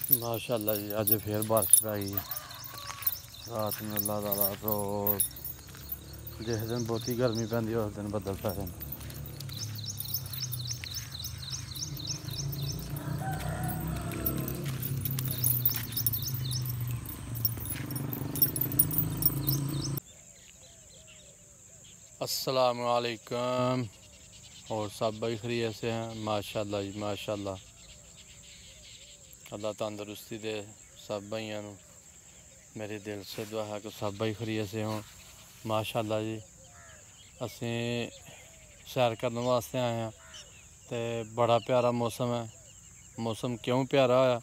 माशाअल्लाह जी अज फिर बारिश पै गई। रात में अल्लाह ताला रोज जिस दिन बहुती गर्मी पैंदी उस दिन बदल पै जाते। अस्सलाम वालेकुम। और सब भाई खैरियत से हैं? माशाअल्लाह जी माशाअल्लाह। अल्लाह तंदुरुस्ती दे सब भाइयों को। मेरे दिल से दुआ है कि सब भाई खैरियत से हों। माशाअल्लाह जी असी सैर करने वास्ते आए हैं तो बड़ा प्यारा मौसम है। मौसम क्यों प्यारा होया?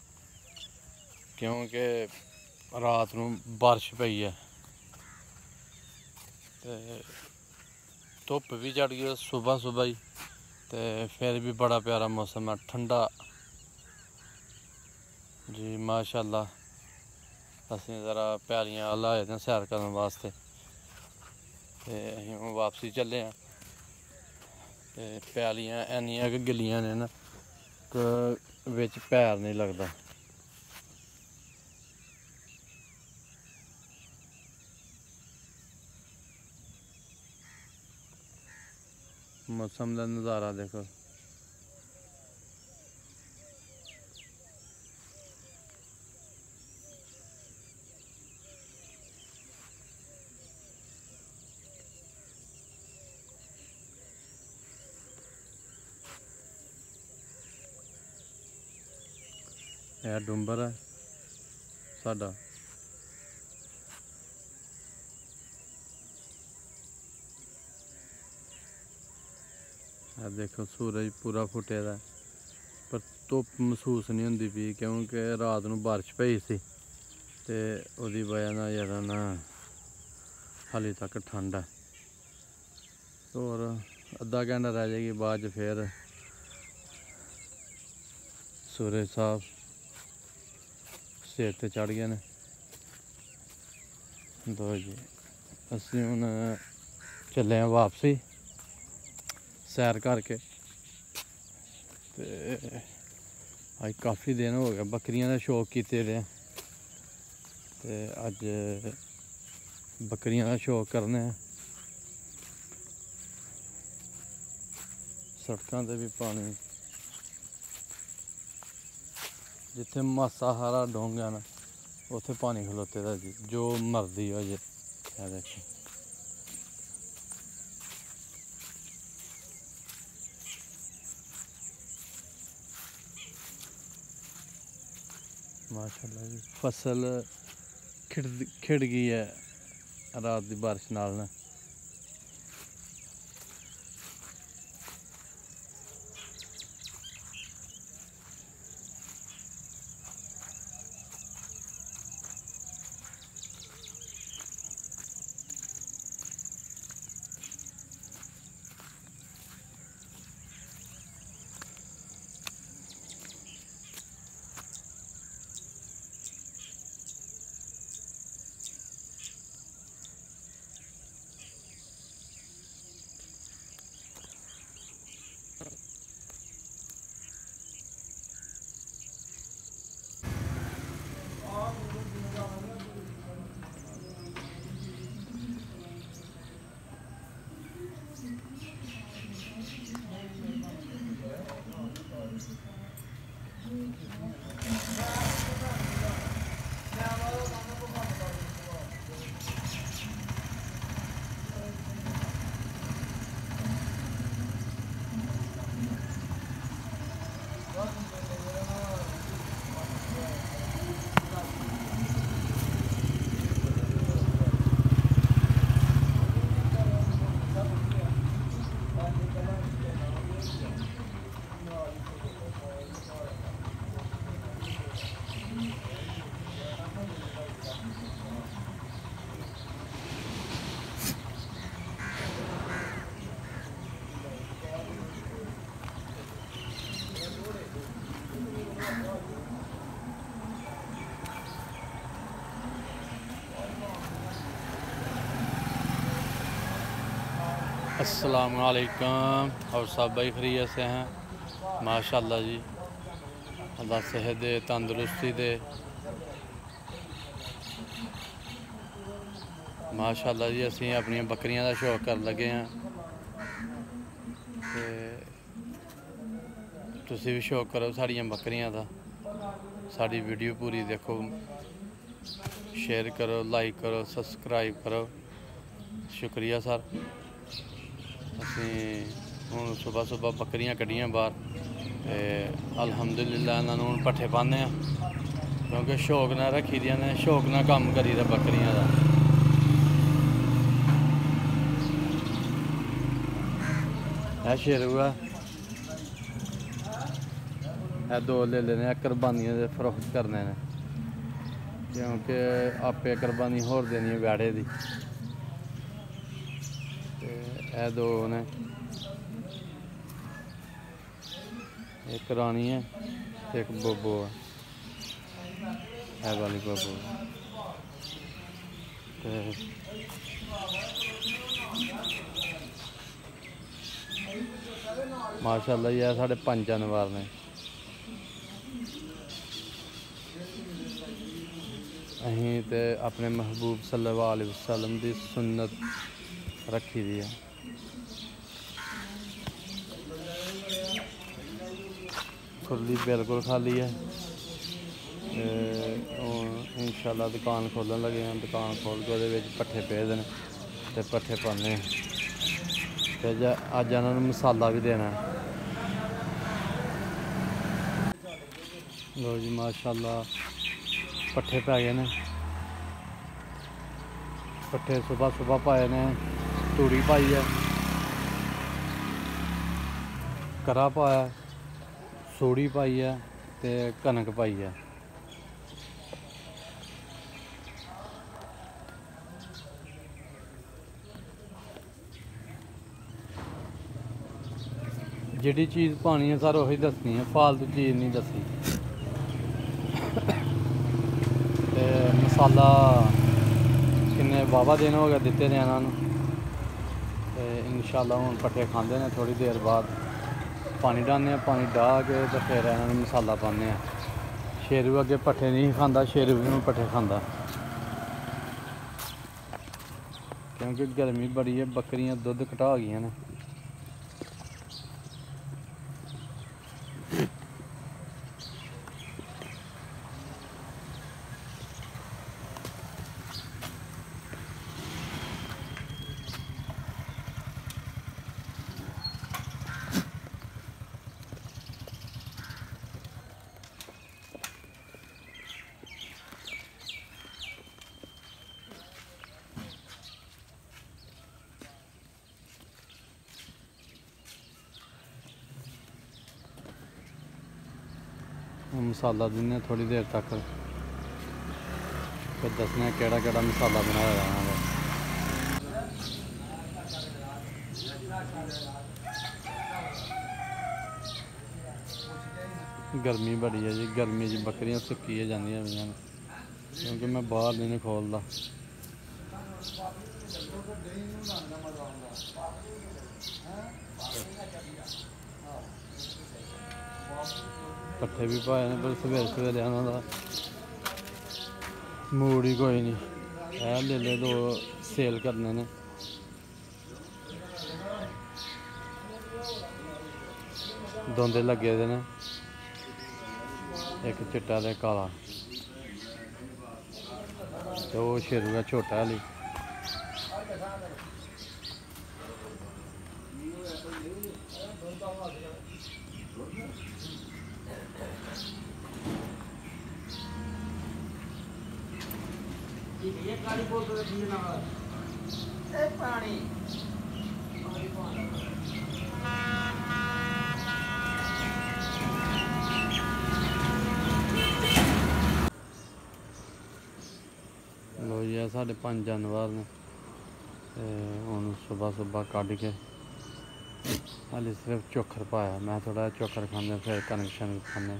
क्योंकि रात को बारिश पई है धुप भी चढ़ गई सुबह सुबह ही। तो फिर भी बड़ा प्यारा मौसम है, ठंडा जी माशाअल्लाह। असी ज़रा प्यालियां लाए ने सैर करने वास्ते तो अं वापसी चले हैं। तो प्यालियां इन्नियां कि गिल्लियां ने ना कि बिच पैर नहीं लगता। मौसम का नज़ारा देखो। यह डुंबर है साडा। देखो सूरज पूरा फुटे दा पर धुप महसूस नहीं होंदी पई क्योंकि रात को बारिश पई सी ते ओदी वजह नाल ज़्यादा ना हाली तक ठंड है। और अद्धा घंटा रह जाएगी बाद फिर सूरज साहब सिर ते चढ़ गए ने। दो जी असी हुण चले हैं वापसी सैर करके। ते अज काफ़ी दिन हो गए बकरियां का शौक कीते दे ते अज बकरियां का शौक करने। सड़कों ते भी पानी जिथे मासा हारा डोंग है ना उत्थे पानी खलोते दा जी जो मर्जी हो जाए। देखो माशाअल्लाह जी फसल खिड़ गई है रात की बारिश नाल ना। अस्सलाम वालेकुम। और सब भाई खैरियत से हैं? माशाअल्लाह जी अल्लाह सेहत दे, तंदुरुस्ती दे। माशाअल्लाह जी असीं अपनी बकरियां का शौक कर लगे हैं ते तुसीं भी शौक करो साड़ियां बकरियां का। साड़ी वीडियो पूरी देखो, शेयर करो, लाइक करो, सबसक्राइब करो। शुक्रिया सर। असीं हुण सुबह सुबह बकरियां कड्ढियां बाहर ते अलहमदुलिल्लाह इन्हां नूं हुण पट्ठे पाने आ, क्योंकि शौक नाल रखी दियां ने, शौक नाल कम्म करी दा बकरियां दा। शेरू है, दो ले लेने कुरबानियां दे फरोख्त करने ने, क्योंकि आपे कुरबानी होर देनी है बैड़े दी। ए दो ने, एक रानी है एक बोबो है, वाली बोबो ते माशाअल्लाह ये साढ़े 5 जानवर ने। अहीं ते अपने महबूब सल्लल्लाहु अलैहि वसल्लम की सुन्नत रखी दी है। खुली बिल्कुल खाली है। इंशाअल्लाह दुकान खोलन लगे हैं, दुकान खोल के वो पट्ठे पे दे ते पट्ठे पाने ते अज इन्होंने मसाला भी देना है। लो जी माशाअल्लाह पट्ठे पै गए ने, पट्ठे सुबह सुबह पाए ने, तूड़ी पाई है, करा पाया, सूड़ी पाई है ते कनक पाई है। जिहड़ी चीज़ पानी है सर वही दसनी है, फालतू चीज़ नहीं दसी। ते मसाला किन्ने वाहवा दिन हो गए दिते ने इन्होंने, इंशाअल्लाह हुण पट्ठे खांदे ने। थोड़ी देर बाद पानी डालने, पानी डाह के तो फिर इन्होंने मसाला पाने। शेरू अगे पट्ठे नहीं खाता, शेरू भी हुण पट्ठे खाता, क्योंकि गर्मी बड़ी है, बकरियां दुध घटा गई ने। मसाला दिन्ने थोड़ी देर तक, फिर दसने केड़ा केड़ा मसाला बनाया जाना। गर्मी बड़ी है जी, गर्मी च बकरियां सुक्की जांदियां पईयां ने, क्योंकि मैं बाहर नहीं खोलता। पट्ठे भी पाए ने, पर सवेरे सवेरे इन्हों का मूड ही कोई नहीं। ले ले दो सेल करने ने। दोंदे लगे दे ने, एक चिट्टा ते काला, तो वो शेरू है छोटा हाली। लो जी साढ़े 5 जानवर ने, हुण सुबह सुबह कढ़ के हाली सिर्फ चोखर पाया। मैं थोड़ा चोखर खाने, फिर कनक शनक खाने।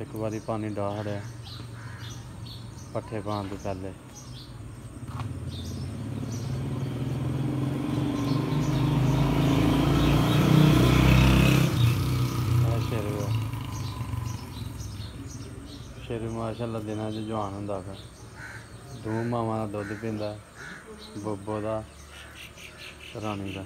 एक बारी पानी डाह छड़िया पट्ठे पाने तो पहले। माशाअल्लाह दिनां च जवान हुंदा फिर 2 मावां दा दुद्ध पींदा बोबो दा रानी दा।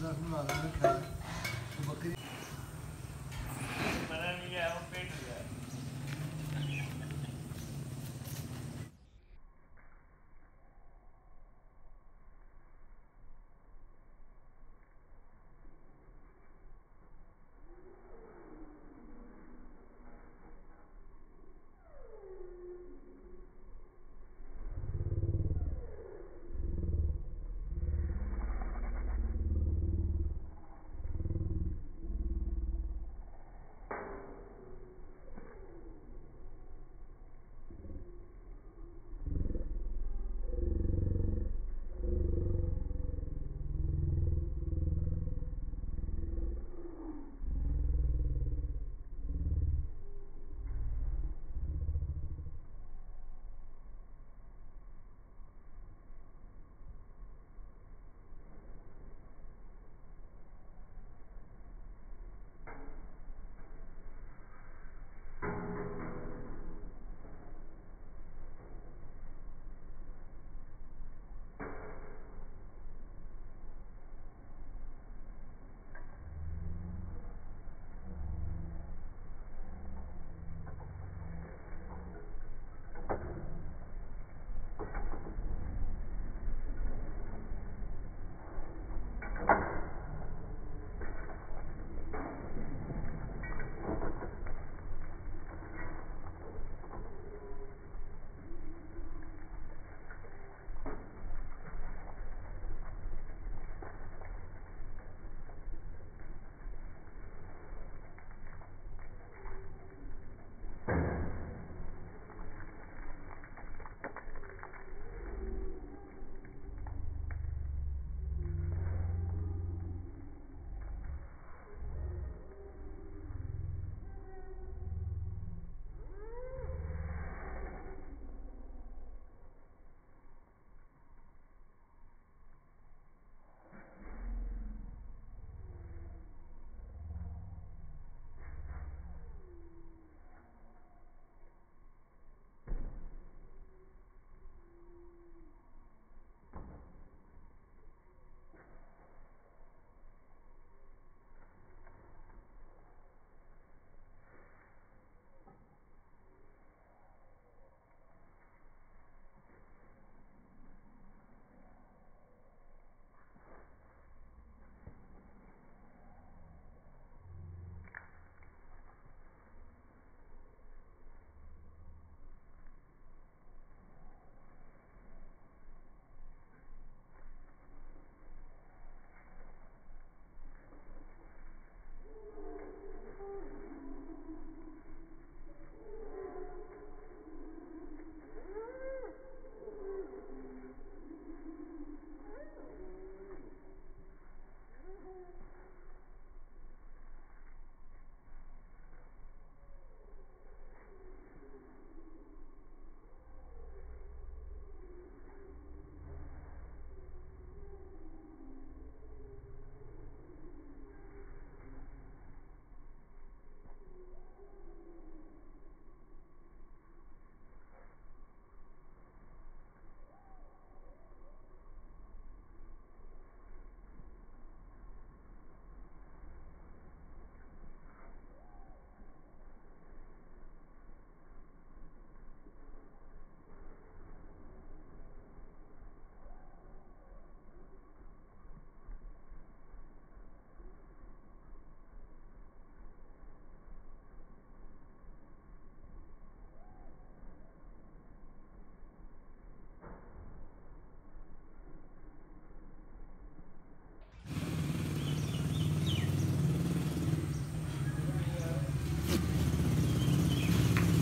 10 मुलाजम रखा है तो बकरी